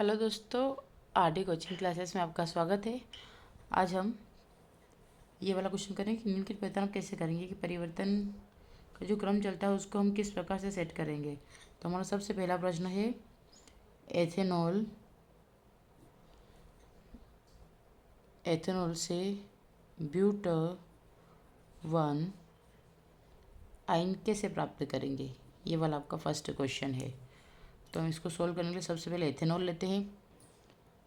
Hello दोस्तों, RD coaching classes में आपका स्वागत है। आज हम ये वाला क्वेश्चन करेंगे कि निम्न की पहचान हम कैसे करेंगे कि परिवर्तन का जो क्रम चलता है उसको हम किस प्रकार से सेट करेंगे। तो हमारा सबसे पहला प्रश्न है एथेनॉल से ब्यूटान आयन कैसे प्राप्त करेंगे, ये वाला आपका फर्स्ट क्वेश्चन है। तो हम इसको सोल्व करने के लिए सबसे पहले एथेनॉल लेते हैं।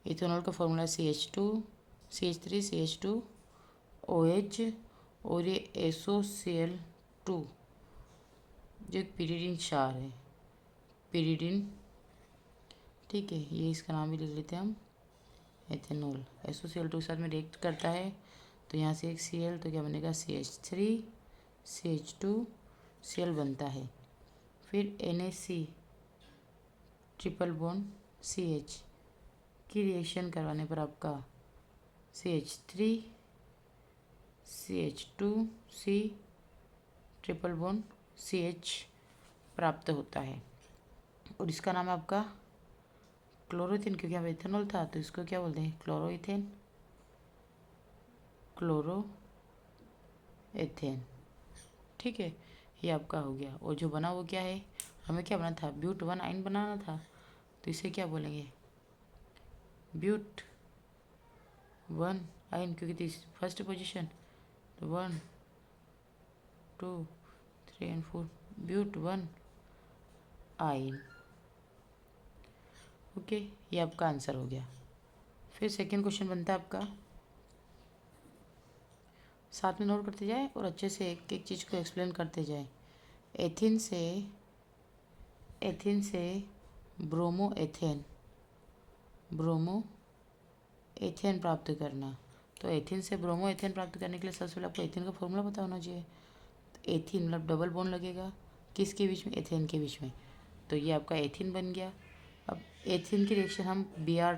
इथेनॉल का फॉर्मूला CH3 OH और ये SOCl2 जो एक पिरीडिन क्षार है, पिरीडिन, ठीक है। ये इसका नाम भी लिख लेते हैं हम, एथेनॉल। SOCl2 के साथ में रिएक्ट करता है तो यहाँ से एक Cl, तो क्या बनेगा CH3CH2Cl बनता है। फिर NaC ट्रिपल बॉन्ड CH की रिएक्शन करवाने पर आपका CH3CH2C ट्रिपल बॉन्ड CH प्राप्त होता है और इसका नाम है आपका क्लोरोइथेन, क्योंकि यहाँ एथेनॉल था तो इसको क्या बोलते हैं, क्लोरोएथेन, ठीक है। ये आपका हो गया। और जो बना वो क्या है, हमें क्या बनाना था, ब्यूट-1 आयन बनाना था, तो इसे क्या बोलेंगे, ब्यूट-1 आयन, क्योंकि फर्स्ट पोजीशन तो 1 2 3 एंड 4 ब्यूट-1 आयन। ओके, ये आपका आंसर हो गया। फिर सेकंड क्वेश्चन बनता है आपका, साथ में नोट करते जाए और अच्छे से एक एक चीज़ को एक्सप्लेन करते जाए। एथिन से ब्रोमो एथेन प्राप्त करना। तो एथिन से ब्रोमो एथेन प्राप्त करने के लिए सबसे पहले आपको एथिन का फॉर्मूला पता होना चाहिए। तो एथिन मतलब डबल बॉन्ड लगेगा किसके बीच में, एथेन के बीच में, तो ये आपका एथिन बन गया। अब एथिन की रिएक्शन हम Br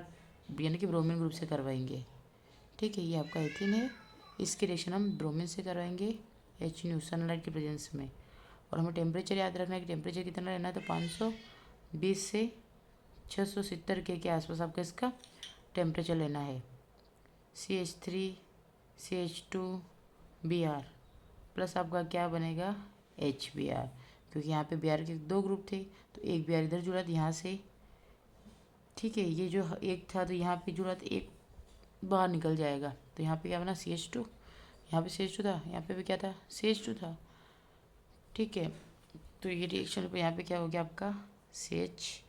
यानी कि ब्रोमीन ग्रुप से करवाएंगे, ठीक है। ये आपका एथिन है, इसकी रिएक्शन हम ब्रोमीन से करवाएंगे HNO सनलाइट के प्रेजेंस में। और हमें टेम्परेचर याद रखना है कि टेम्परेचर कितना रहना है, तो 520 से 670 के आसपास आपका इसका टेम्परेचर लेना है। CH3CH2Br प्लस आपका क्या बनेगा, HBr, क्योंकि यहाँ पे Br के दो ग्रुप थे तो एक Br इधर जुड़ा था यहाँ से, ठीक है। ये जो एक था तो यहाँ पे जुड़ा तो एक बाहर निकल जाएगा, तो यहाँ पे क्या बना CH2, यहाँ पे CH2 था, यहाँ पे भी क्या था, CH2 था, ठीक है। तो ये रिएक्शन पे यहाँ पे क्या हो गया आपका CH,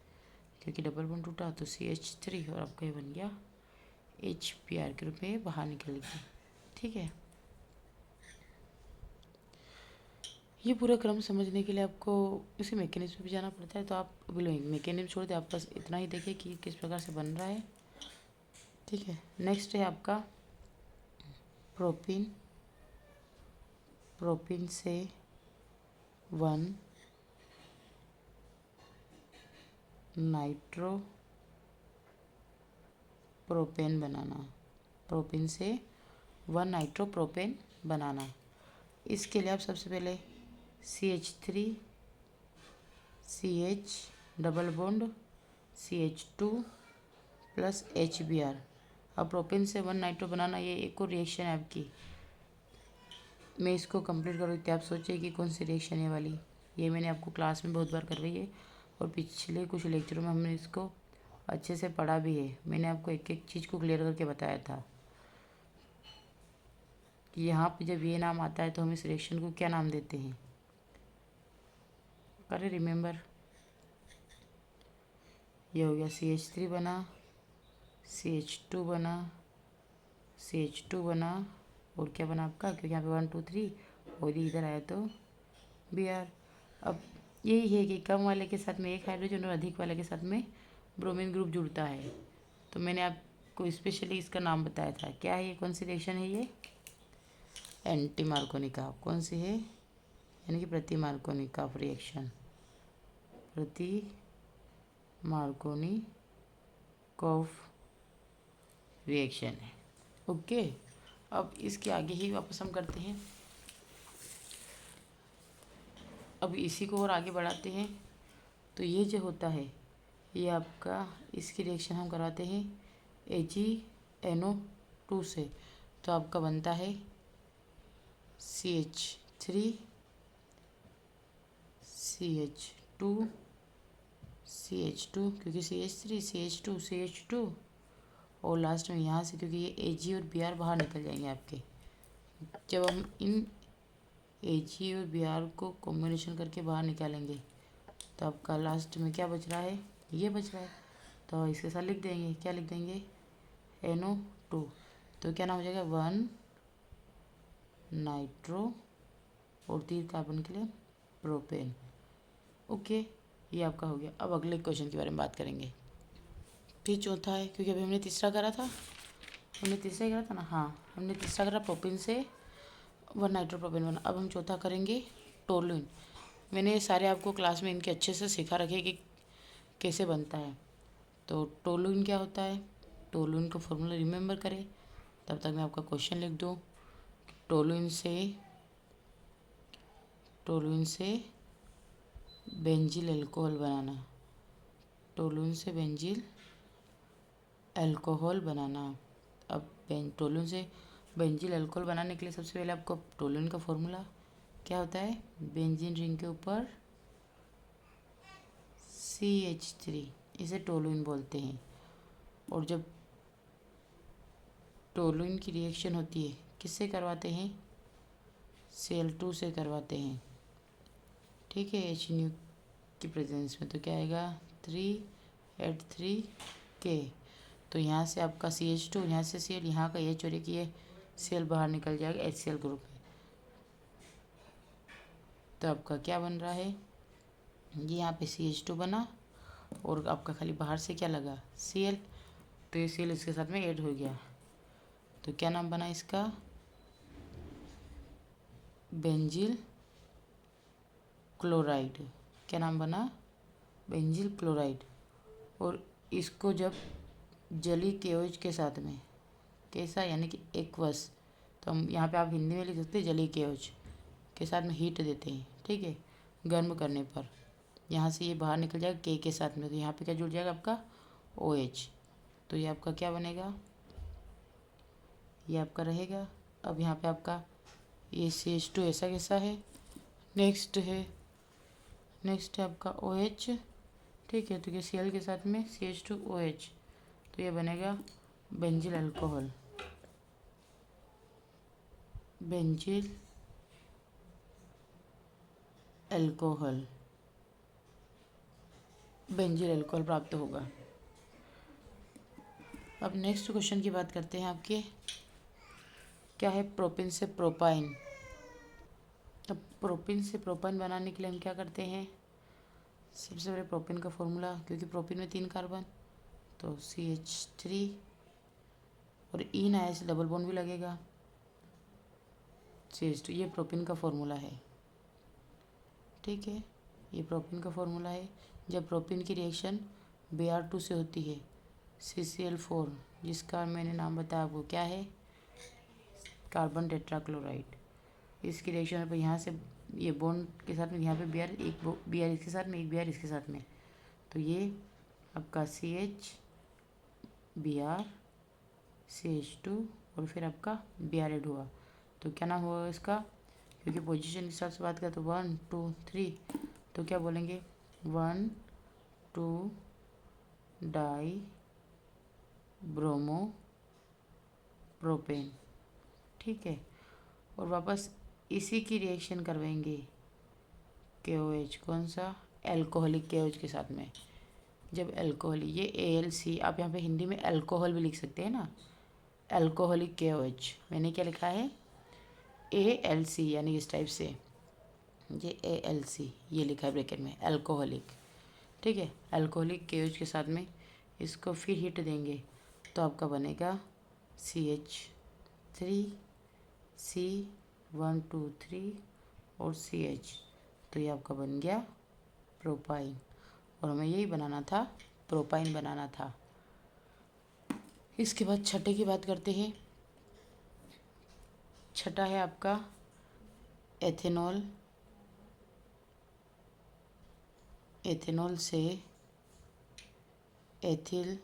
क्योंकि डबल बॉन्ड टूटा तो CH3 और आपका ये बन गया HBr के रूप में बाहर निकल गया, ठीक है। ये पूरा क्रम समझने के लिए आपको इसी मैकेनिज्म पे जाना पड़ता है, तो आप मैकेनिज्म छोड़ दे, आप बस इतना ही देखें कि किस प्रकार से बन रहा है, ठीक है। नेक्स्ट है आपका प्रोपीन से 1 नाइट्रोप्रोपेन बनाना। प्रोपीन से 1 नाइट्रोप्रोपेन बनाना। इसके लिए आप सबसे पहले CH3CH double bond CH2 plus HBr। अब प्रोपेन से 1 नाइट्रो बनाना, ये एक और रिएक्शन है आपकी। मैं इसको कंप्लीट करूँ तो आप सोचिए कि कौन सी रिएक्शन है वाली। ये मैंने आपको क्लास में बहुत बार करवाई है और पिछले कुछ लेक्चरों में हमने इसको अच्छे से पढ़ा भी है। मैंने आपको एक एक चीज़ को क्लियर करके बताया था कि यहाँ पे जब ये नाम आता है तो हम इस रिएक्शन को क्या नाम देते हैं, अरे रिमेंबर। ये हो गया CH3 बना, CH2 बना, CH2 बना, और क्या बना आपका, क्योंकि यहाँ पे 1 2 3 और ये इधर आया तो Br। अब यही है कि कम वाले के साथ में एक हाइड्रोजन और अधिक वाले के साथ में ब्रोमीन ग्रुप जुड़ता है। तो मैंने आपको स्पेशली इसका नाम बताया था, क्या है ये, कौन सी रिएक्शन है ये, एंटी मार्कोनिकॉफ। कौन सी है, यानी कि प्रति मार्कोनिकॉफ रिएक्शन, प्रति मार्कोनिकॉफ रिएक्शन है, ओके। अब इसके आगे ही वापस हम करते हैं, अब इसी को और आगे बढ़ाते हैं। तो ये जो होता है ये आपका इसकी रिएक्शन हम कराते हैं AgNO2 से, तो आपका बनता है CH3 CH2 CH2, क्योंकि CH3 CH2 CH2, और लास्ट में यहाँ से क्योंकि ये Ag और Br बाहर निकल जाएंगे आपके। जब हम इन Ag और Br को कॉम्बिनेशन करके बाहर निकालेंगे तो आपका लास्ट में क्या बच रहा है, ये बच रहा है। तो इसके साथ लिख देंगे, क्या लिख देंगे, NO2। तो क्या नाम हो जाएगा, 1 नाइट्रो और 3 कार्बन के लिए प्रोपेन। ओके, ये आपका हो गया। अब अगले क्वेश्चन के बारे में बात करेंगे। फिर चौथा है, क्योंकि अभी हमने तीसरा करा था, हमने तीसरा ही करा था ना, हाँ हमने तीसरा करा प्रोपेन से 1 नाइट्रोप्रोपेन बना। अब हम चौथा करेंगे टोलुइन। मैंने ये सारे आपको क्लास में इनके अच्छे से सिखा रखे कि कैसे बनता है। तो टोलुइन क्या होता है, टोलुइन का फॉर्मूला रिमेंबर करें, तब तक मैं आपका क्वेश्चन लिख दूँ। टोलुइन से बेंजील अल्कोहल बनाना, टोलुइन से बेंजील अल्कोहल बनाना। अब टोलुइन से बेंजील अल्कोहल बनाने के लिए सबसे पहले आपको टोलुइन का फॉर्मूला क्या होता है, बेंजीन रिंग के ऊपर CH3, इसे टोलुइन बोलते हैं। और जब टोलुइन की रिएक्शन होती है किससे करवाते हैं, Cl2 से करवाते हैं, ठीक है, HNU की प्रेजेंस में। तो क्या आएगा, 3H3K। तो यहाँ से आपका CH2, यहाँ से Cl, यहाँ का H और एक ये Cl बाहर निकल जाएगा HCl ग्रुप में। तो आपका क्या बन रहा है, ये यहाँ पे CH2 बना और आपका खाली बाहर से क्या लगा, Cl। तो ये Cl इसके साथ में ऐड हो गया। तो क्या नाम बना इसका, बेंजील क्लोराइड। क्या नाम बना, बेंजील क्लोराइड। और इसको जब जली केओज के साथ में, कैसा यानी कि एक्वस, तो हम यहाँ पे आप हिंदी में लिख सकते हैं जली केओज के साथ में हीट देते हैं, ठीक है, गर्म करने पर यहाँ से ये बाहर निकल जाएगा के साथ में। तो यहाँ पे क्या जुड़ जाएगा आपका OH। तो ये आपका क्या बनेगा, ये आपका रहेगा। अब यहाँ पे आपका ये CH2 ऐसा कैसा है, नेक्स्ट है आपका OH, ठीक है। तो ये Cl के साथ में CH2OH, तो ये बनेगा बेंजील अल्कोहल, बेंजील अल्कोहल, बेंजील अल्कोहल प्राप्त होगा। अब नेक्स्ट क्वेश्चन की बात करते हैं आपके, क्या है, प्रोपिन से प्रोपाइन। अब प्रोपिन से प्रोपाइन बनाने के लिए हम क्या करते हैं, सबसे पहले प्रोपिन का फॉर्मूला, क्योंकि प्रोपिन में 3 कार्बन, तो CH3 और इन आया से डबल बॉन्ड भी लगेगा, CH2। ये प्रोपिन का फॉर्मूला है, ठीक है, ये प्रोपिन का फॉर्मूला है। जब प्रोपिन की रिएक्शन Br2 से होती है CCl4, जिसका मैंने नाम बताया आपको क्या है, कार्बन टेट्राक्लोराइड। इसकी रिएक्शन पर यहाँ से ये बॉन्ड के साथ में यहाँ पे Br, एक Br इसके साथ में, एक Br इसके साथ में, तो ये आपका CH Br CH2 और फिर आपका Br ऐड हुआ। तो क्या नाम हुआ इसका, क्योंकि पोजीशन के हिसाब से बात करें तो 1 2 3, तो क्या बोलेंगे, 1 2 डाई ब्रोमो प्रोपेन, ठीक है। और वापस इसी की रिएक्शन करवाएंगे KOH, कौन सा, एल्कोहलिक KOH के साथ में। जब एल्कोहल, ये ALC, आप यहाँ पे हिंदी में अल्कोहल भी लिख सकते हैं ना, एल्कोहलिक KOH। मैंने क्या लिखा है, ALC, यानी इस टाइप से ये ALC ये लिखा है ब्रैकेट में, एल्कोहलिक, ठीक है। एल्कोहलिक KOH के साथ में इसको फिर हीट देंगे तो आपका बनेगा CH3 C1 2 3 और CH। तो ये आपका बन गया प्रोपाइन, और हमें यही बनाना था, प्रोपाइन बनाना था। इसके बाद छठे की बात करते हैं। छठा है आपका एथेनॉल। एथेनॉल से एथिल,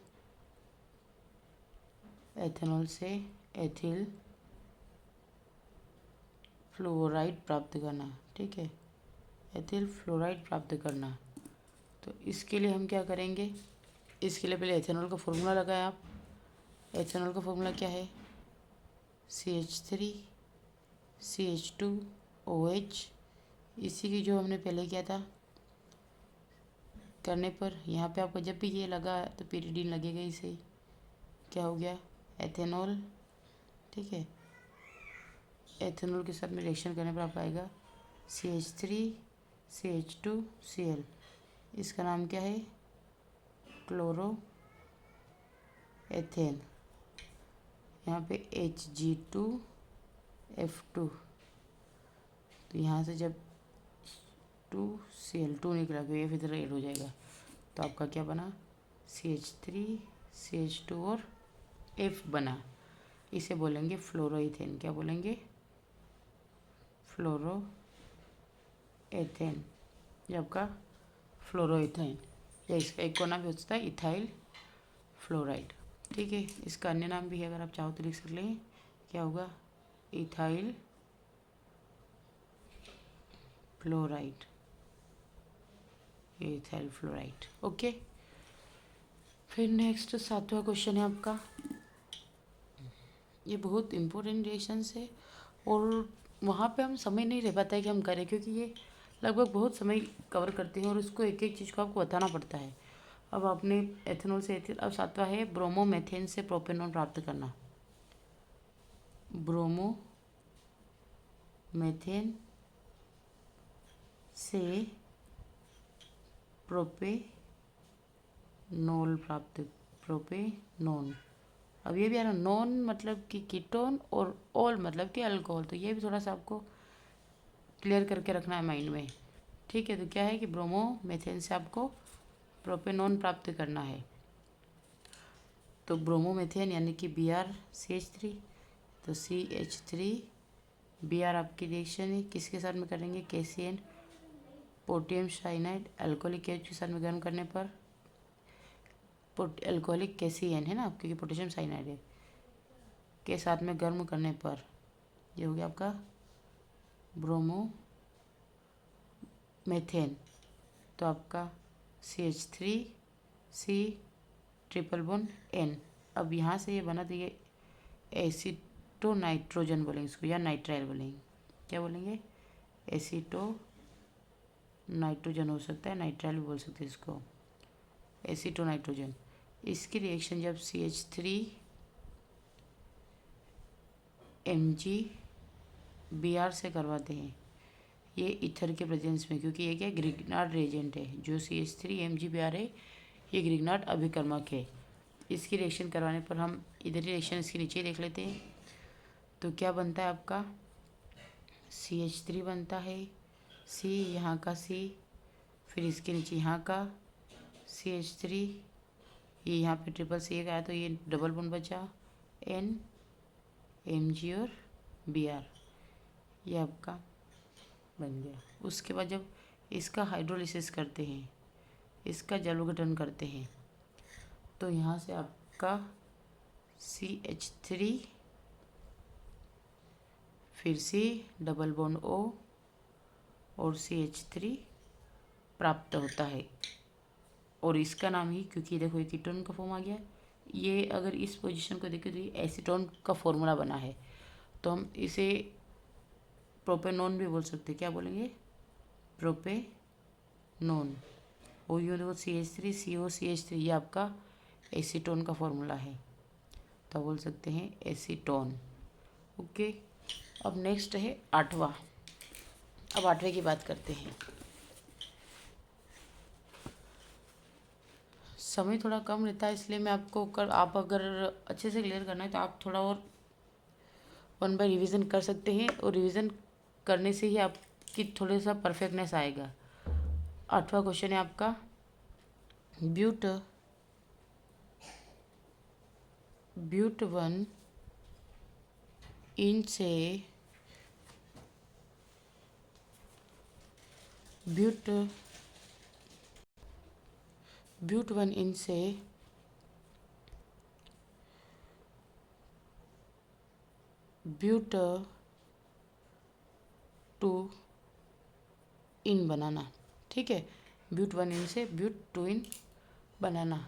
एथेनॉल से एथिल फ्लोराइड प्राप्त करना। ठीक है, एथिल फ्लोराइड प्राप्त करना। तो इसके लिए हम क्या करेंगे, इसके लिए पहले एथेनॉल का फॉर्मूला लगाएं आप। एथेनॉल का फॉर्मूला क्या है, CH3CH2OH। इसी की जो हमने पहले किया था करने पर, यहाँ पे आपको जब भी ये लगा तो पीरियडीन लगेगा इसे। क्या हो गया, एथेनॉल। ठीक है, एथेनॉल के साथ में रिएक्शन करने पर आपको आएगा CH3CH2Cl। इसका नाम क्या है, क्लोरो एथेन। यहाँ पे Hg2F2, तो यहाँ से जब 2Cl2 निकला तो ये फिर ऐड हो जाएगा, तो आपका क्या बना, CH3CH2 और F बना। इसे बोलेंगे फ्लोरोइथेन। क्या बोलेंगे, फ्लोरो एथेन, ये आपका फ्लोरोइथेन। या इसका एक और नाम भी होता है इथाइल फ्लोराइड। ठीक है, इसका अन्य नाम भी है, अगर आप चाहो तो लिख सकते हैं। क्या होगा, ethyl fluoride, ethyl fluoride. Okay, फिर नेक्स्ट 7वां क्वेश्चन है आपका। ये बहुत इम्पोर्टेंट रिएक्शंस है और वहाँ पे हम समय नहीं रह पाता है कि हम करें, क्योंकि ये लगभग बहुत समय कवर करते हैं और उसको एक एक चीज़ को आपको बताना पड़ता है। अब आपने एथेनॉल से एथिल, अब 7वां है ब्रोमोमेथेन से प्रोपेनॉन प्राप्त करना। ब्रोमोमेथेन से प्रोपेनॉल प्राप्त, प्रोपेनॉन। अब ये भी है ना, नॉन मतलब कि कीटोन और ऑल मतलब कि अल्कोहल, तो ये भी थोड़ा सा आपको क्लियर करके रखना है माइंड में। ठीक है, तो क्या है कि ब्रोमोमेथेन से आपको प्रोपेनॉन प्राप्त करना है। तो ब्रोमोमेथेन यानी कि BrCH3, तो CH3Br आपकी रिएक्शन है, किसके साथ में करेंगे, KCN, potassium cyanide, alcoholic H के साथ में गर्म करने पर, अल्कोहलिक KCN है ना, क्योंकि पोटेशियम साइनाइड है, के साथ में गर्म करने पर ये हो गया आपका ब्रोमोमेथेन। तो आपका CH3C ट्रिपल बॉन्ड N। अब यहाँ से ये बना, तो ये एसीटो नाइट्रोजन बोलेंगे इसको, या नाइट्राइल बोलेंगे। क्या बोलेंगे, एसीटो नाइट्रोजन हो सकता है, नाइट्राइल भी बोल सकते हैं इसको, एसीटो नाइट्रोजन। इसकी रिएक्शन जब CH3MgBr से करवाते हैं, ये ईथर के प्रेजेंस में, क्योंकि ये क्या ग्रिग्नार्ड रिएजेंट है, जो CH3MgBr है ये ग्रिग्नार्ड अभिकर्मक है। इसकी रिएक्शन करवाने पर हम इधर रिएक्शन इसके नीचे देख लेते हैं। तो क्या बनता है आपका, CH3 बनता है, C यहाँ का C, फिर इसके नीचे यहाँ का CH3, ये यहाँ पे ट्रिपल C आया तो ये डबल बॉन्ड बचा, N Mg और Br, ये आपका बन गया। उसके बाद जब इसका हाइड्रोलिसिस करते हैं, इसका जलविघटन करते हैं, तो यहाँ से आपका CH3 फिर से डबल बॉन्ड O और CH3 प्राप्त होता है। और इसका नाम ही, क्योंकि देखो ये कीटोन का फॉर्म आ गया, ये अगर इस पोजीशन को देखें तो ये एसीटोन का फॉर्मूला बना है, तो हम इसे प्रोपेनॉन भी बोल सकते हैं। क्या बोलेंगे, प्रोपेनॉन। और यूँ देखो CH3COCH3, ये आपका एसीटोन का फॉर्मूला है, तो बोल सकते हैं एसीटोन। ओके, अब नेक्स्ट है 8वां। अब 8वें की बात करते हैं। समय थोड़ा कम रहता है, इसलिए मैं आपको आप अगर अच्छे से क्लियर करना है तो आप थोड़ा और 1 बाय रिविज़न कर सकते हैं, और रिविज़न करने से ही आपकी थोड़ा सा परफेक्टनेस आएगा। 8वां क्वेश्चन है आपका, ब्यूट 1 इनसे ब्यूट 1 इनसे ब्यूट टू इन बनाना, ठीक है। ब्यूट 1 इन से ब्यूट 2 इन बनाना।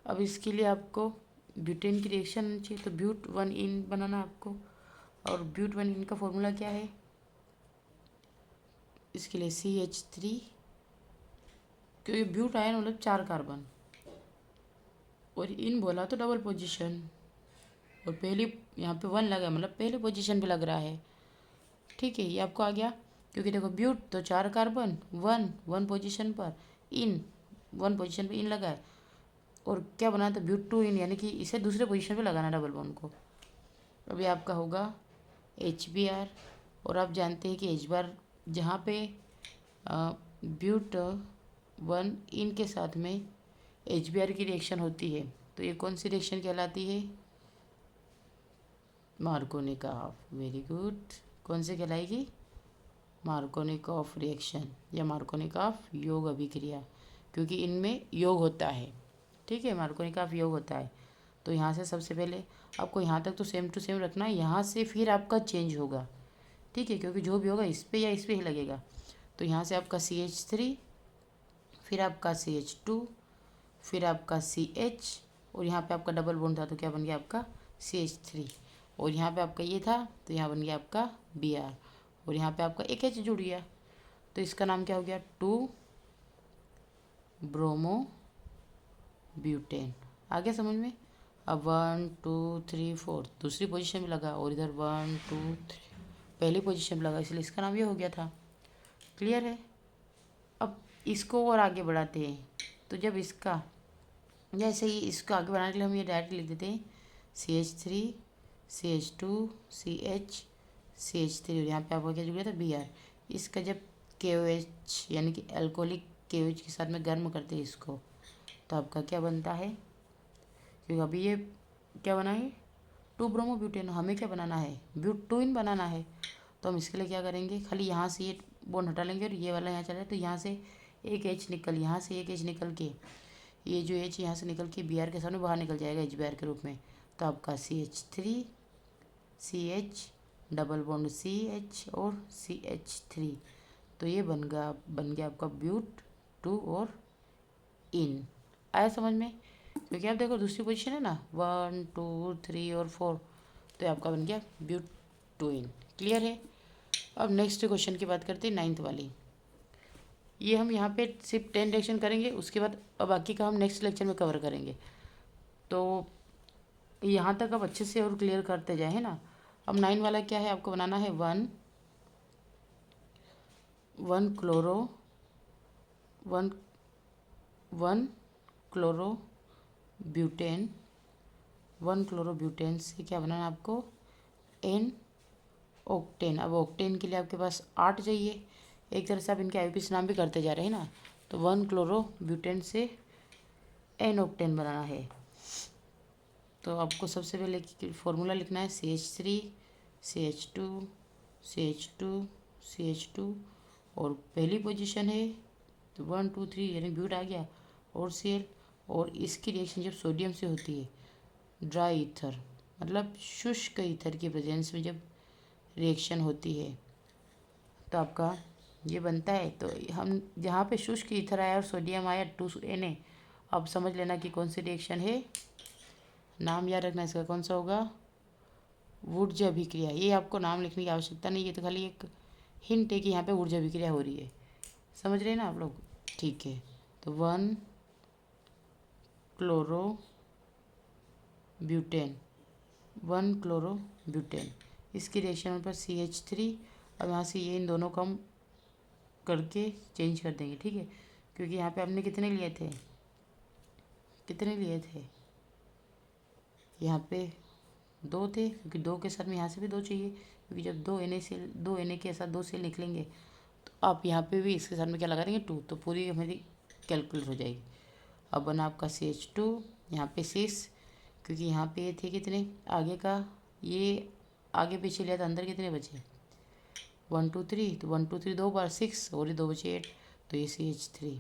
अब इसके लिए आपको ब्यूटेन की रिएक्शन चाहिए, तो ब्यूट 1 इन बनाना आपको। और ब्यूट 1 इन का फॉर्मूला क्या है इसके लिए? CH3, क्योंकि ब्यूट आया मतलब 4 कार्बन, और इन बोला तो डबल पोजीशन, और पहली यहाँ पे 1 लगा मतलब पहले पोजीशन पे लग रहा है, ठीक है। ये आपको आ गया, क्योंकि देखो ब्यूट तो 4 कार्बन, 1 पोजीशन पर, इन 1 पोजीशन पे इन लगा है, और क्या बना था? ब्यूट 2 इन, यानी कि इसे दूसरे पोजीशन पे लगाना डबल बॉन्ड को। अभी आपका होगा HBr, और आप जानते हैं कि HBr जहाँ पे ब्यूट 1 इन के साथ में HBr की रिएक्शन होती है, तो ये कौन सी रिएक्शन कहलाती है? मार्कोनिकॉफ। Very good. कौन से कहलाएगी? मार्कोनिकॉफ रिएक्शन या मार्कोनिकॉफ योग अभिक्रिया, क्योंकि इनमें योग होता है, ठीक है। मार्कोनिकॉफ योग होता है। तो यहाँ से सबसे पहले आपको यहाँ तक तो सेम टू सेम रखना है, यहाँ से फिर आपका चेंज होगा, ठीक है, क्योंकि जो भी होगा इस पे या इस पे ही लगेगा। तो यहाँ से आपका CH3, फिर आपका CH2, फिर आपका CH, और यहाँ पे आपका डबल बॉन्ड था तो क्या बन गया आपका CH3, और यहाँ पे आपका ये था तो यहाँ बन गया आपका Br, और यहाँ पे आपका एक H जुड़ गया, तो इसका नाम क्या हो गया? 2 ब्रोमो ब्यूटेन। आ गया समझ में? अब 1 2 3 4 दूसरी पोजीशन में लगा, और इधर 1 2 3 पहली पोजीशन में लगा, इसलिए इसका नाम ये हो गया था। क्लियर है? अब इसको और आगे बढ़ाते हैं, तो जब इसका जैसे ही इसको आगे बढ़ाने के लिए हम ये डायरेक्ट लिख देते हैं CH3 CH2 CH CH3, और यहाँ पे आपका क्या जुड़ गया था? Br। इसका जब KOH यानी कि अल्कोहलिक KOH के साथ में गर्म करते हैं इसको, तो आपका क्या बनता है? क्योंकि अभी ये क्या बना है? 2 ब्रोमो ब्यूटेन। हमें क्या बनाना है? ब्यूट 2 इन बनाना है। तो हम इसके लिए क्या करेंगे? खाली यहाँ से ये बॉन्ड हटा लेंगे, और ये वाला यहाँ चला है, तो यहाँ से एक H निकल, यहाँ से एक H निकल के, ये जो H यहाँ से निकल के Br के सामने बाहर निकल जाएगा HBr के रूप में। तो आपका CH3 CH double bond CH और CH3, तो ये बन गया आपका ब्यूट 2 और इन। आया समझ में? क्योंकि आप देखो दूसरी पोजीशन है ना, 1 2 3 और 4, तो आपका बन गया ब्यूट 2 इन। क्लियर है? अब नेक्स्ट क्वेश्चन की बात करते हैं, 9th वाली। ये हम यहाँ पे सिर्फ 10 रिएक्शन करेंगे, उसके बाद अब बाकी का हम नेक्स्ट लेक्चर में कवर करेंगे। तो यहाँ तक अब अच्छे से और क्लियर करते जाए, है ना। अब 9 वाला क्या है? आपको बनाना है 1 chloro 1 chloro butane, 1 chloro butane से क्या बनाना है आपको? N octane. अब ऑक्टेन के लिए आपके पास 8 चाहिए, एक तरह से आप इनके IUPAC नाम भी करते जा रहे हैं ना। तो 1 क्लोरो ब्यूटेन से N ऑक्टेन बनाना है, तो आपको सबसे पहले फॉर्मूला लिखना है CH3 CH2 CH2 CH2, और पहली पोजीशन है तो 1 2 3 यानी ब्यूट आ गया, और Cl, और इसकी रिएक्शन जब सोडियम से होती है, ड्राई ईथर मतलब शुष्क ईथर की प्रेजेंस में जब रिएक्शन होती है, तो आपका ये बनता है। तो हम जहाँ पे शुष्क ईथर आया और सोडियम आया 2Na, अब समझ लेना कि कौन सी रिएक्शन है। नाम याद रखना इसका कौन सा होगा? वुड्ज अभिक्रिया। ये आपको नाम लिखने की आवश्यकता नहीं है, तो खाली एक हिंट है कि यहाँ पे ऊर्जा अभिक्रिया हो रही है। समझ रहे हैं ना आप लोग? ठीक है। तो 1 क्लोरो ब्यूटेन 1 क्लोरो ब्यूटेन, इसकी रिएक्शन पर CH3। अब यहाँ से ये इन दोनों को हम करके चेंज कर देंगे, ठीक है। क्योंकि यहाँ पे हमने कितने लिए थे? यहाँ पे 2 थे, क्योंकि 2 के साथ में यहाँ से भी 2 चाहिए, क्योंकि जब 2 Na के साथ 2 सेल निकलेंगे, तो आप यहाँ पे भी इसके साथ में क्या लगा देंगे? 2, तो पूरी हमारी कैलकुलेट हो जाएगी। अब बना आपका CH2, यहाँ पे 6, क्योंकि यहाँ पे थे कितने आगे का, ये आगे पीछे लिया था, अंदर कितने बचे? 1 2 3, तो 1 2 3 2 बार 6, और ये 2 बचे 8, तो ये CH3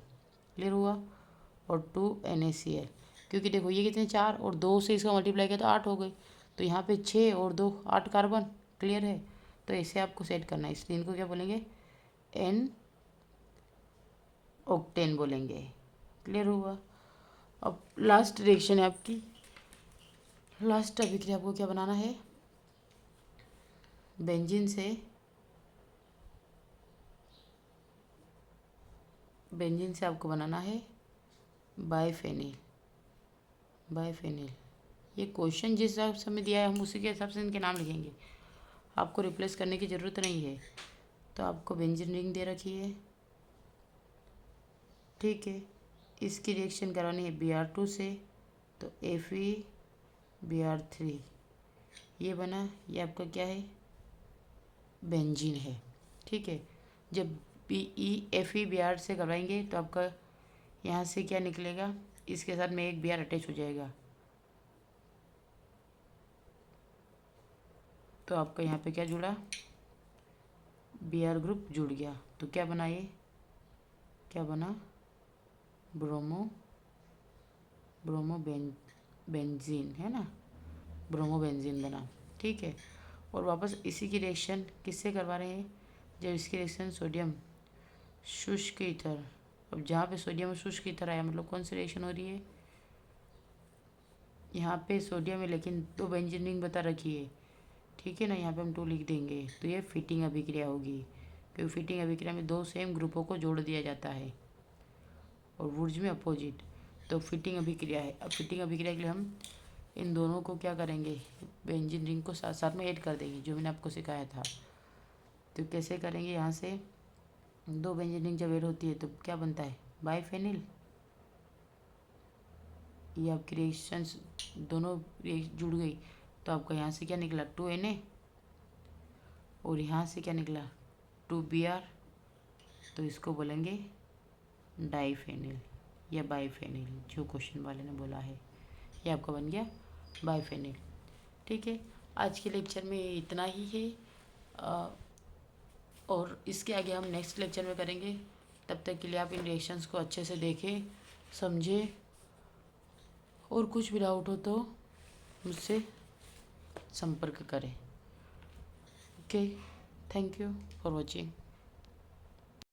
क्लियर हुआ। और 2 NaCl, क्योंकि देखो ये कितने 4 और 2 से इसका मल्टीप्लाई किया तो 8 हो गए, तो यहाँ पे 6 और 2 8 कार्बन, क्लियर है? तो ऐसे आपको सेट करना है। इस तीन को क्या बोलेंगे? एन ऑक्टेन बोलेंगे। क्लियर हुआ? अब लास्ट रिएक्शन है आपकी, लास्ट अभिक्रिया आपको क्या बनाना है? बेंजीन से आपको बनाना है बाइफेनिल। ये क्वेश्चन जिस हिसाब से हमें दिया है हम उसी के हिसाब से इनके नाम लिखेंगे, आपको रिप्लेस करने की ज़रूरत नहीं है। तो आपको बेंजीन रिंग दे रखी है, ठीक है। इसकी रिएक्शन करानी है Br2 से, तो FeBr3 ये बना, ये आपका क्या है? बेंजीन है, ठीक है। जब FeBr से करवाएंगे तो आपका यहाँ से क्या निकलेगा? इसके साथ में एक Br अटैच हो जाएगा, तो आपका यहाँ पे क्या जुड़ा? Br ग्रुप जुड़ गया। तो क्या बना? ये क्या बना? बेंजीन है ना, बेंजीन बना, ठीक है। और वापस इसी की रिएक्शन किससे करवा रहे हैं? जब इसकी रिएक्शन सोडियम शुष्क ईथर, अब जहाँ पे सोडियम शुष्क ईथर आया मतलब कौन सी रिएक्शन हो रही है? यहाँ पे सोडियम है लेकिन दो बेंजीन रिंग बता रखी है, ठीक है ना, यहाँ पे हम 2 लिख देंगे। तो ये फिटिंग अभिक्रिया होगी, क्योंकि फिटिंग अभिक्रिया में 2 सेम ग्रुपों को जोड़ दिया जाता है और वुर्ज में अपोजिट, तो फिटिंग अभिक्रिया है। अब फिटिंग अभिक्रिया के लिए हम इन दोनों को क्या करेंगे? बेंजीन रिंग को साथ साथ में ऐड कर देंगे, जो मैंने आपको सिखाया था। तो कैसे करेंगे? यहाँ से 2 बेंजीन रिंग जब ऐड होती है तो क्या बनता है? बाइफेनिल। ये आपकी रिएक्शंस दोनों जुड़ गई, तो आपका यहाँ से क्या निकला? 2Na, और यहाँ से क्या निकला? 2Br, तो इसको बोलेंगे डाइफेनिल या बाइफेनिल, जो क्वेश्चन वाले ने बोला है। ये आपका बन गया बाइफेनिल, ठीक है। आज के लेक्चर में इतना ही है, और इसके आगे हम नेक्स्ट लेक्चर में करेंगे। तब तक के लिए आप इन रिएक्शंस को अच्छे से देखें, समझें, और कुछ भी डाउट हो तो मुझसे संपर्क करें। Okay, thank you for watching.